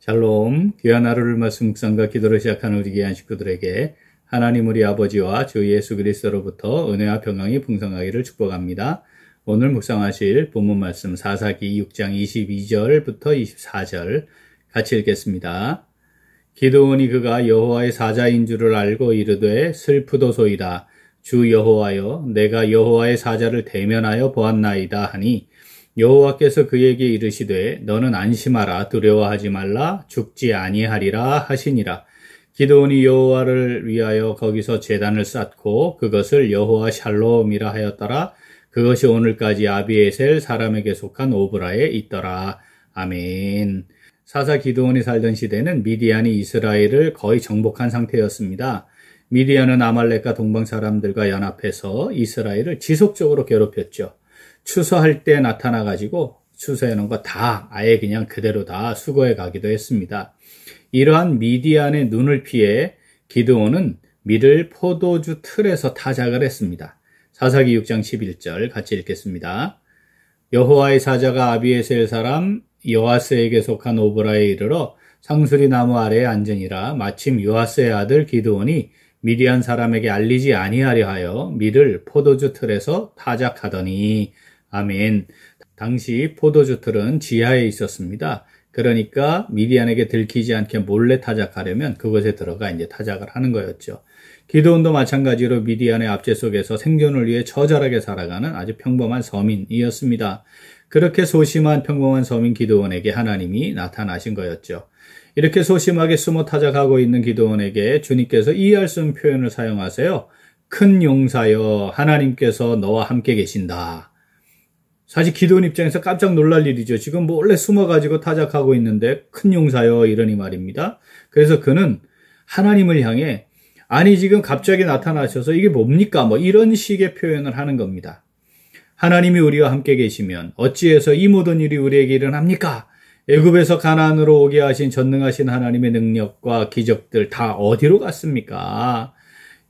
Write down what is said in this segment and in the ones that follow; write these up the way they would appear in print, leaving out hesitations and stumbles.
샬롬, 귀한 하루를 말씀 묵상과 기도를 시작하는 우리 귀한 식구들에게 하나님 우리 아버지와 주 예수 그리스도로부터 은혜와 평강이 풍성하기를 축복합니다. 오늘 묵상하실 본문 말씀 사사기 6장 22절부터 24절 같이 읽겠습니다. 기드온이 그가 여호와의 사자인 줄을 알고 이르되 슬프도소이다. 주 여호와여, 내가 여호와의 사자를 대면하여 보았나이다 하니 여호와께서 그에게 이르시되 너는 안심하라, 두려워하지 말라, 죽지 아니하리라 하시니라. 기드온이 여호와를 위하여 거기서 제단을 쌓고 그것을 여호와 샬롬이라 하였더라. 그것이 오늘까지 아비에셀 사람에게 속한 오브라에 있더라. 아멘. 사사 기드온이 살던 시대는 미디안이 이스라엘을 거의 정복한 상태였습니다. 미디안은 아말렉과 동방 사람들과 연합해서 이스라엘을 지속적으로 괴롭혔죠. 추수할 때 나타나가지고 추수해놓은 거 다 아예 그냥 그대로 다 수거해 가기도 했습니다. 이러한 미디안의 눈을 피해 기드온은 밀을 포도주 틀에서 타작을 했습니다. 사사기 6장 11절 같이 읽겠습니다. 여호와의 사자가 아비에셀 사람 요아스에게 속한 오브라에 이르러 상수리 나무 아래에 앉으니라. 마침 요아스의 아들 기드온이 미디안 사람에게 알리지 아니하려 하여 밀을 포도주 틀에서 타작하더니. 아멘. 당시 포도주 틀은 지하에 있었습니다. 그러니까 미디안에게 들키지 않게 몰래 타작하려면 그곳에 들어가 이제 타작을 하는 거였죠. 기드온도 마찬가지로 미디안의 압제 속에서 생존을 위해 처절하게 살아가는 아주 평범한 서민이었습니다. 그렇게 소심한 평범한 서민 기드온에게 하나님이 나타나신 거였죠. 이렇게 소심하게 숨어 타작하고 있는 기드온에게 주님께서 이해할 수 없는 표현을 사용하세요. 큰 용사여, 하나님께서 너와 함께 계신다. 사실 기드온 입장에서 깜짝 놀랄 일이죠. 지금 몰래 숨어가지고 타작하고 있는데 큰 용사여 이러니 말입니다. 그래서 그는 하나님을 향해 아니 지금 갑자기 나타나셔서 이게 뭡니까? 뭐 이런 식의 표현을 하는 겁니다. 하나님이 우리와 함께 계시면 어찌해서 이 모든 일이 우리에게 일어납니까? 애굽에서 가나안으로 오게 하신 전능하신 하나님의 능력과 기적들 다 어디로 갔습니까?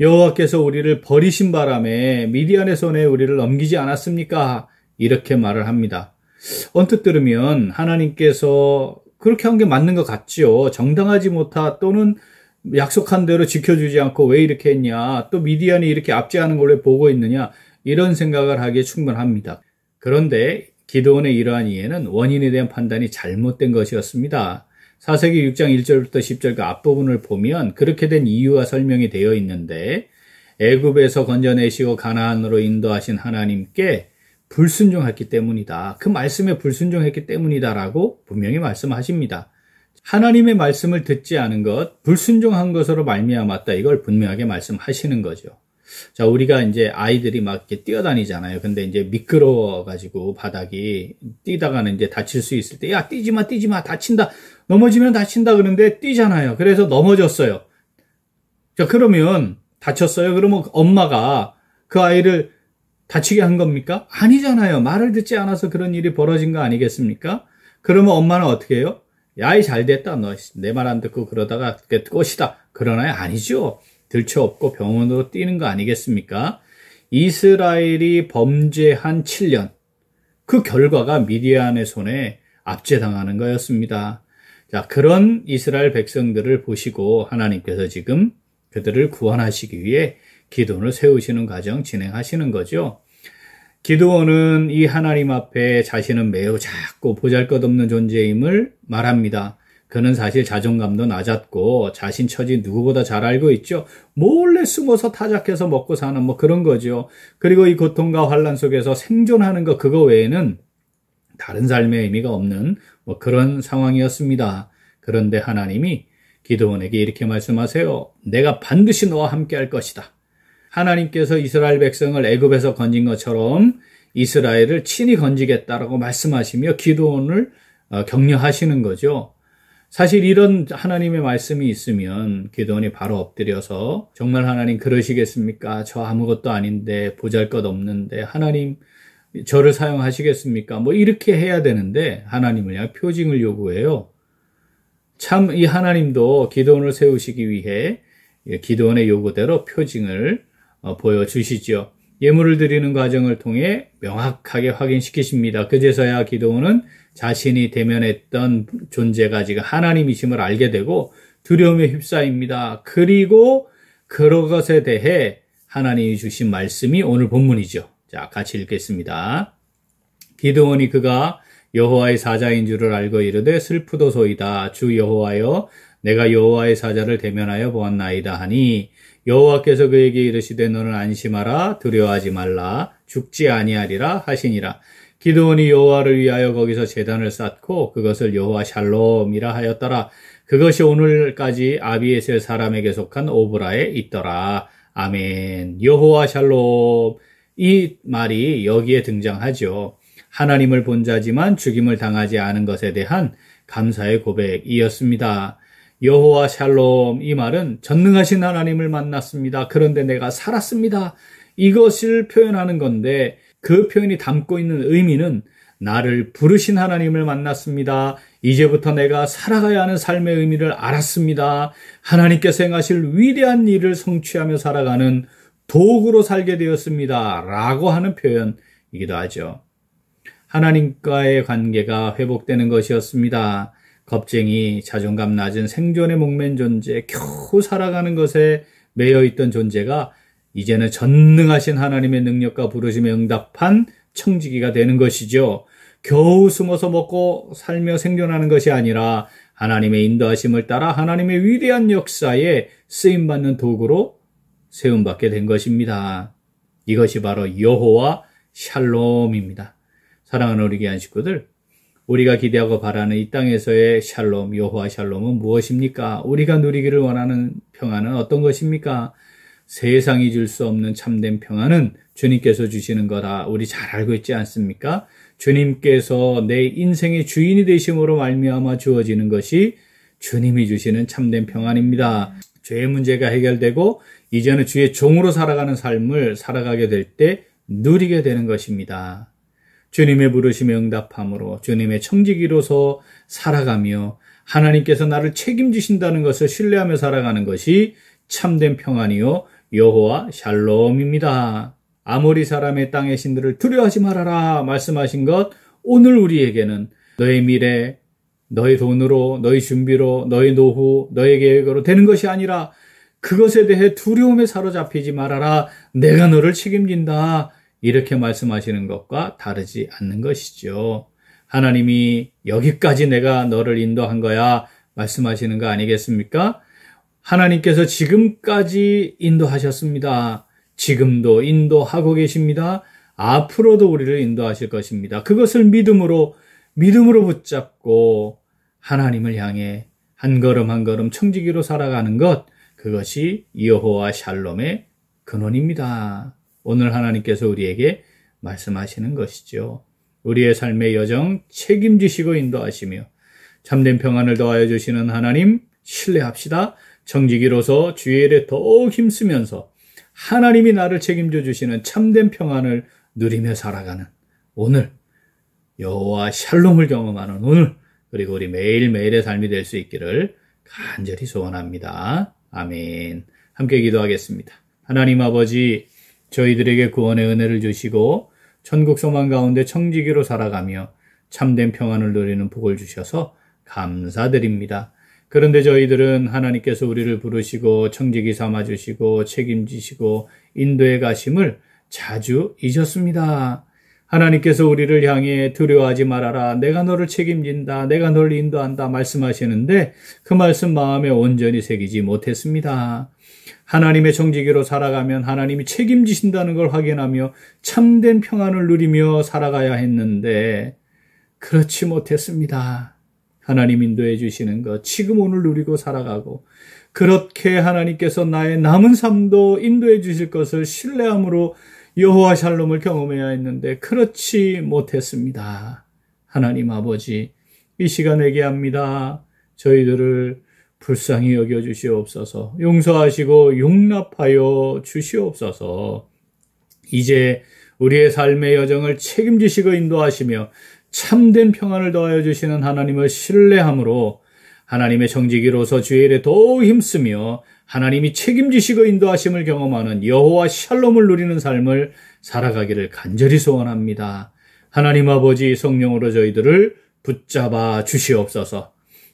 여호와께서 우리를 버리신 바람에 미디안의 손에 우리를 넘기지 않았습니까? 이렇게 말을 합니다. 언뜻 들으면 하나님께서 그렇게 한 게 맞는 것 같지요. 정당하지 못하 또는 약속한 대로 지켜주지 않고 왜 이렇게 했냐, 또 미디안이 이렇게 압제하는 걸 왜 보고 있느냐, 이런 생각을 하기에 충분합니다. 그런데 기드온의 이러한 이해는 원인에 대한 판단이 잘못된 것이었습니다. 사사기 6장 1절부터 10절 그 앞부분을 보면 그렇게 된 이유가 설명이 되어 있는데 애굽에서 건져내시고 가나안으로 인도하신 하나님께 불순종했기 때문이다. 그 말씀에 불순종했기 때문이다라고 분명히 말씀하십니다. 하나님의 말씀을 듣지 않은 것, 불순종한 것으로 말미암았다. 이걸 분명하게 말씀하시는 거죠. 자, 우리가 이제 아이들이 막 이렇게 뛰어다니잖아요. 근데 이제 미끄러워가지고 바닥이 뛰다가는 이제 다칠 수 있을 때, 야, 뛰지 마, 다친다. 넘어지면 다친다. 그런데 뛰잖아요. 그래서 넘어졌어요. 자, 그러면 다쳤어요. 그러면 엄마가 그 아이를 다치게 한 겁니까? 아니잖아요. 말을 듣지 않아서 그런 일이 벌어진 거 아니겠습니까? 그러면 엄마는 어떻게 해요? 야이 잘됐다. 너 내 말 안 듣고 그러다가 꽃이다. 그러나요? 아니죠. 들쳐업고 병원으로 뛰는 거 아니겠습니까? 이스라엘이 범죄한 7년. 그 결과가 미디안의 손에 압제당하는 거였습니다. 자, 그런 이스라엘 백성들을 보시고 하나님께서 지금 그들을 구원하시기 위해 기드온을 세우시는 과정 진행하시는 거죠. 기드온은 이 하나님 앞에 자신은 매우 작고 보잘것없는 존재임을 말합니다. 그는 사실 자존감도 낮았고 자신 처지 누구보다 잘 알고 있죠. 몰래 숨어서 타작해서 먹고 사는 뭐 그런 거죠. 그리고 이 고통과 환난 속에서 생존하는 것 그거 외에는 다른 삶의 의미가 없는 뭐 그런 상황이었습니다. 그런데 하나님이 기드온에게 이렇게 말씀하세요. 내가 반드시 너와 함께 할 것이다. 하나님께서 이스라엘 백성을 애굽에서 건진 것처럼 이스라엘을 친히 건지겠다라고 말씀하시며 기드온을 격려하시는 거죠. 사실 이런 하나님의 말씀이 있으면 기드온이 바로 엎드려서 정말 하나님 그러시겠습니까? 저 아무것도 아닌데 보잘것없는데 하나님 저를 사용하시겠습니까? 뭐 이렇게 해야 되는데 하나님을 그냥 표징을 요구해요. 참 이 하나님도 기드온을 세우시기 위해 기드온의 요구대로 표징을 보여주시죠. 예물을 드리는 과정을 통해 명확하게 확인시키십니다. 그제서야 기드온은 자신이 대면했던 존재가 지금 하나님이심을 알게 되고 두려움에 휩싸입니다. 그리고 그런 것에 대해 하나님이 주신 말씀이 오늘 본문이죠. 자, 같이 읽겠습니다. 기드온이 그가 여호와의 사자인 줄을 알고 이르되 슬프도소이다. 주 여호와여, 내가 여호와의 사자를 대면하여 보았나이다 하니 여호와께서 그에게 이르시되 너는 안심하라, 두려워하지 말라, 죽지 아니하리라 하시니라. 기드온이 여호와를 위하여 거기서 제단을 쌓고 그것을 여호와 샬롬이라 하였더라. 그것이 오늘까지 아비에셀 사람에게 속한 오브라에 있더라. 아멘. 여호와 샬롬, 이 말이 여기에 등장하죠. 하나님을 본 자지만 죽임을 당하지 않은 것에 대한 감사의 고백이었습니다. 여호와 샬롬, 이 말은 전능하신 하나님을 만났습니다. 그런데 내가 살았습니다. 이것을 표현하는 건데 그 표현이 담고 있는 의미는 나를 부르신 하나님을 만났습니다. 이제부터 내가 살아가야 하는 삶의 의미를 알았습니다. 하나님께서 행하실 위대한 일을 성취하며 살아가는 도구로 살게 되었습니다. 라고 하는 표현이기도 하죠. 하나님과의 관계가 회복되는 것이었습니다. 겁쟁이, 자존감 낮은 생존에 목맨 존재, 겨우 살아가는 것에 매여있던 존재가 이제는 전능하신 하나님의 능력과 부르심에 응답한 청지기가 되는 것이죠. 겨우 숨어서 먹고 살며 생존하는 것이 아니라 하나님의 인도하심을 따라 하나님의 위대한 역사에 쓰임받는 도구로 세움받게 된 것입니다. 이것이 바로 여호와 샬롬입니다. 사랑하는 우리 귀한 식구들, 우리가 기대하고 바라는 이 땅에서의 샬롬, 여호와 샬롬은 무엇입니까? 우리가 누리기를 원하는 평안은 어떤 것입니까? 세상이 줄 수 없는 참된 평안은 주님께서 주시는 거다. 우리 잘 알고 있지 않습니까? 주님께서 내 인생의 주인이 되심으로 말미암아 주어지는 것이 주님이 주시는 참된 평안입니다. 죄의 문제가 해결되고 이제는 주의 종으로 살아가는 삶을 살아가게 될 때 누리게 되는 것입니다. 주님의 부르심에 응답함으로 주님의 청지기로서 살아가며 하나님께서 나를 책임지신다는 것을 신뢰하며 살아가는 것이 참된 평안이요 여호와 샬롬입니다. 아모리 사람의 땅의 신들을 두려워하지 말아라 말씀하신 것, 오늘 우리에게는 너의 미래, 너의 돈으로, 너의 준비로, 너의 노후, 너의 계획으로 되는 것이 아니라 그것에 대해 두려움에 사로잡히지 말아라. 내가 너를 책임진다. 이렇게 말씀하시는 것과 다르지 않는 것이죠. 하나님이 여기까지 내가 너를 인도한 거야 말씀하시는 거 아니겠습니까? 하나님께서 지금까지 인도하셨습니다. 지금도 인도하고 계십니다. 앞으로도 우리를 인도하실 것입니다. 그것을 믿음으로 붙잡고 하나님을 향해 한 걸음 한 걸음 청지기로 살아가는 것, 그것이 여호와 샬롬의 근원입니다. 오늘 하나님께서 우리에게 말씀하시는 것이죠. 우리의 삶의 여정 책임지시고 인도하시며 참된 평안을 더하여 주시는 하나님 신뢰합시다. 청지기로서 주의 일에 더욱 힘쓰면서 하나님이 나를 책임져 주시는 참된 평안을 누리며 살아가는 오늘, 여호와 샬롬을 경험하는 오늘, 그리고 우리 매일매일의 삶이 될 수 있기를 간절히 소원합니다. 아멘. 함께 기도하겠습니다. 하나님 아버지, 저희들에게 구원의 은혜를 주시고 천국 소망 가운데 청지기로 살아가며 참된 평안을 누리는 복을 주셔서 감사드립니다. 그런데 저희들은 하나님께서 우리를 부르시고 청지기 삼아주시고 책임지시고 인도해 가심을 자주 잊었습니다. 하나님께서 우리를 향해 두려워하지 말아라, 내가 너를 책임진다, 내가 너를 인도한다 말씀하시는데 그 말씀 마음에 온전히 새기지 못했습니다. 하나님의 청지기로 살아가면 하나님이 책임지신다는 걸 확인하며 참된 평안을 누리며 살아가야 했는데 그렇지 못했습니다. 하나님 인도해 주시는 것, 지금 오늘 누리고 살아가고 그렇게 하나님께서 나의 남은 삶도 인도해 주실 것을 신뢰함으로 여호와 샬롬을 경험해야 했는데 그렇지 못했습니다. 하나님 아버지, 이 시간 회개합니다. 저희들을 불쌍히 여겨 주시옵소서. 용서하시고 용납하여 주시옵소서. 이제 우리의 삶의 여정을 책임지시고 인도하시며 참된 평안을 더하여 주시는 하나님을 신뢰함으로 하나님의 청지기로서 주의 일에 더욱 힘쓰며 하나님이 책임지시고 인도하심을 경험하는 여호와 샬롬을 누리는 삶을 살아가기를 간절히 소원합니다. 하나님 아버지 성령으로 저희들을 붙잡아 주시옵소서.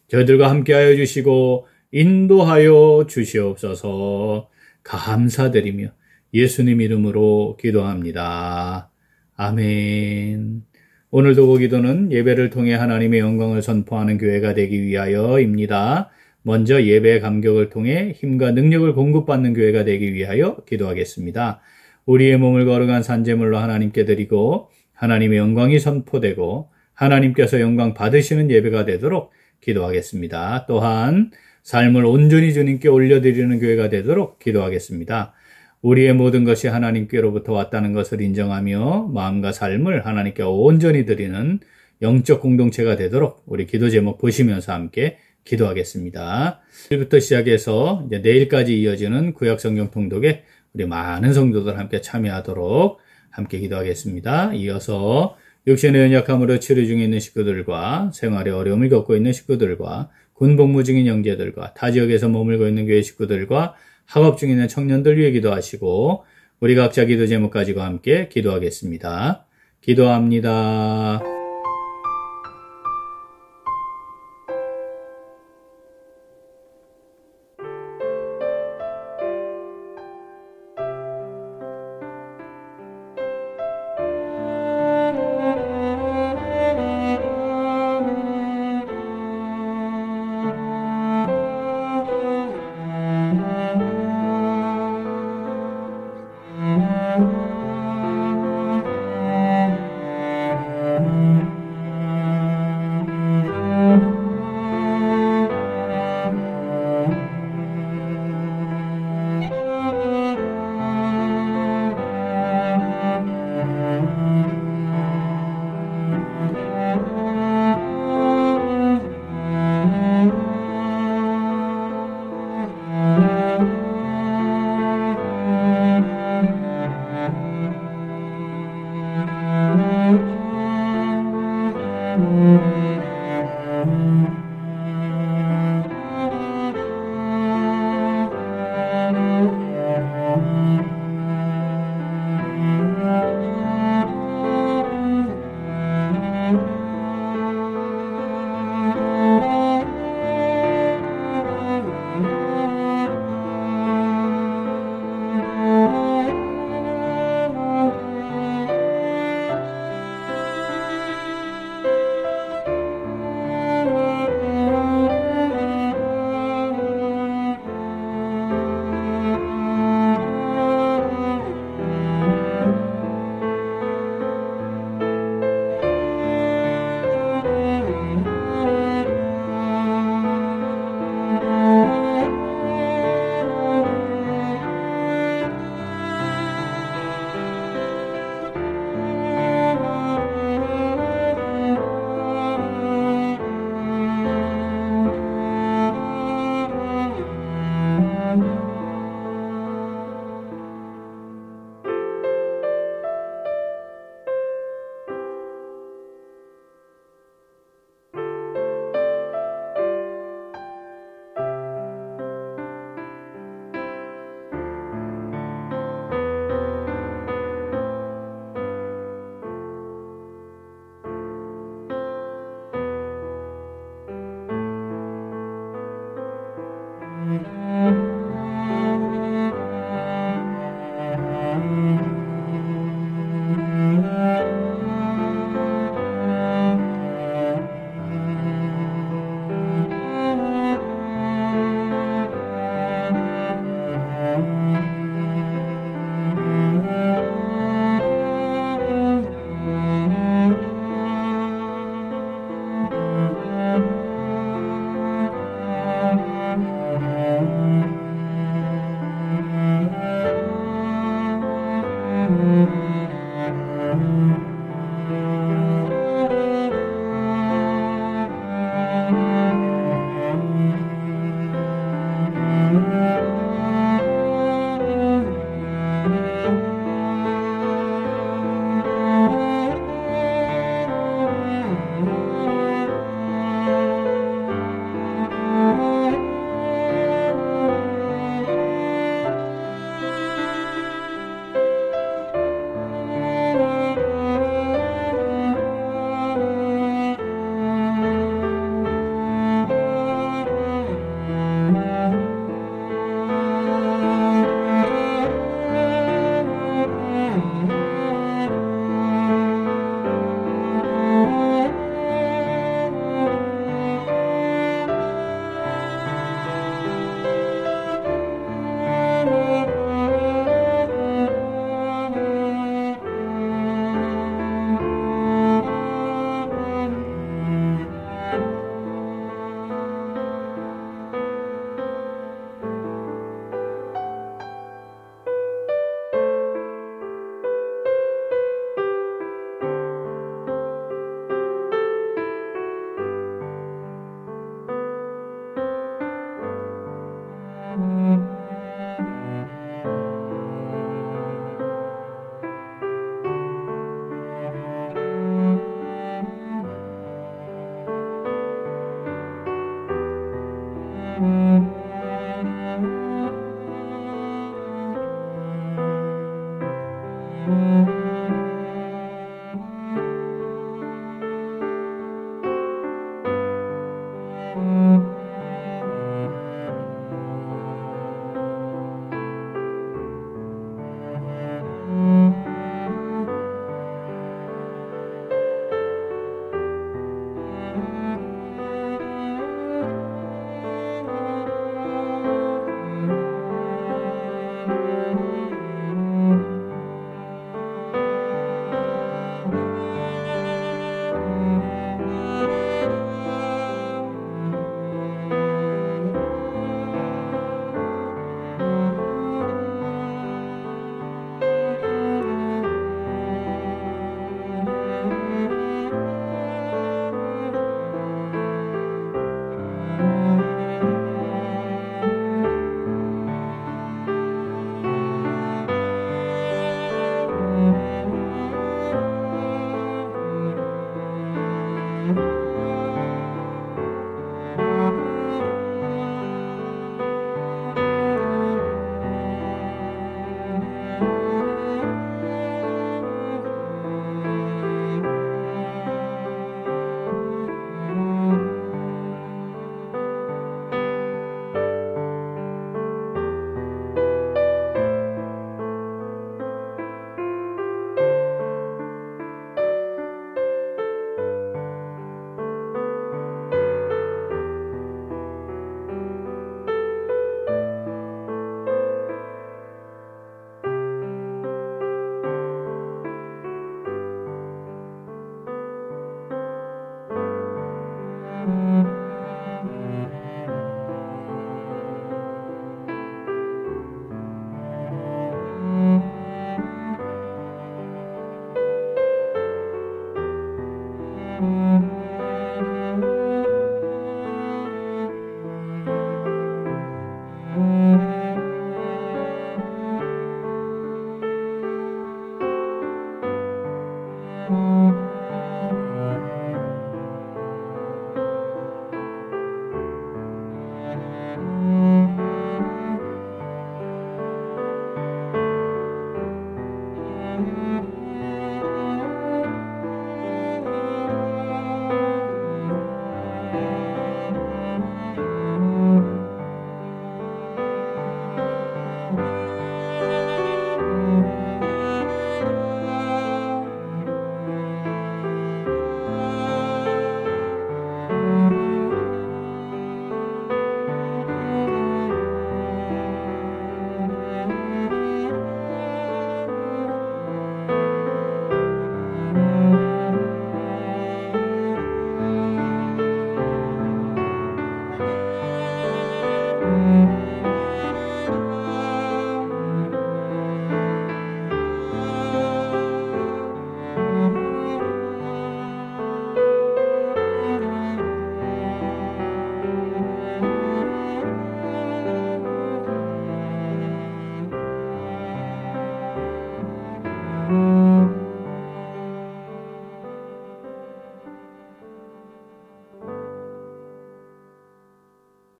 저희들과 함께하여 주시고 인도하여 주시옵소서. 감사드리며 예수님 이름으로 기도합니다. 아멘. 오늘 도구 기도는 예배를 통해 하나님의 영광을 선포하는 교회가 되기 위하여입니다. 먼저 예배 감격을 통해 힘과 능력을 공급받는 교회가 되기 위하여 기도하겠습니다. 우리의 몸을 거룩한 산제물로 하나님께 드리고 하나님의 영광이 선포되고 하나님께서 영광 받으시는 예배가 되도록 기도하겠습니다. 또한 삶을 온전히 주님께 올려드리는 교회가 되도록 기도하겠습니다. 우리의 모든 것이 하나님께로부터 왔다는 것을 인정하며 마음과 삶을 하나님께 온전히 드리는 영적 공동체가 되도록 우리 기도 제목 보시면서 함께 기도하겠습니다. 오늘부터 시작해서 이제 내일까지 이어지는 구약성경 통독에 우리 많은 성도들 함께 참여하도록 함께 기도하겠습니다. 이어서 육신의 연약함으로 치료 중에 있는 식구들과 생활에 어려움을 겪고 있는 식구들과 군복무 중인 형제들과 타 지역에서 머물고 있는 교회 식구들과 학업 중에 있는 청년들 위해 기도하시고 우리 각자 기도 제목 가지고 함께 기도하겠습니다. 기도합니다.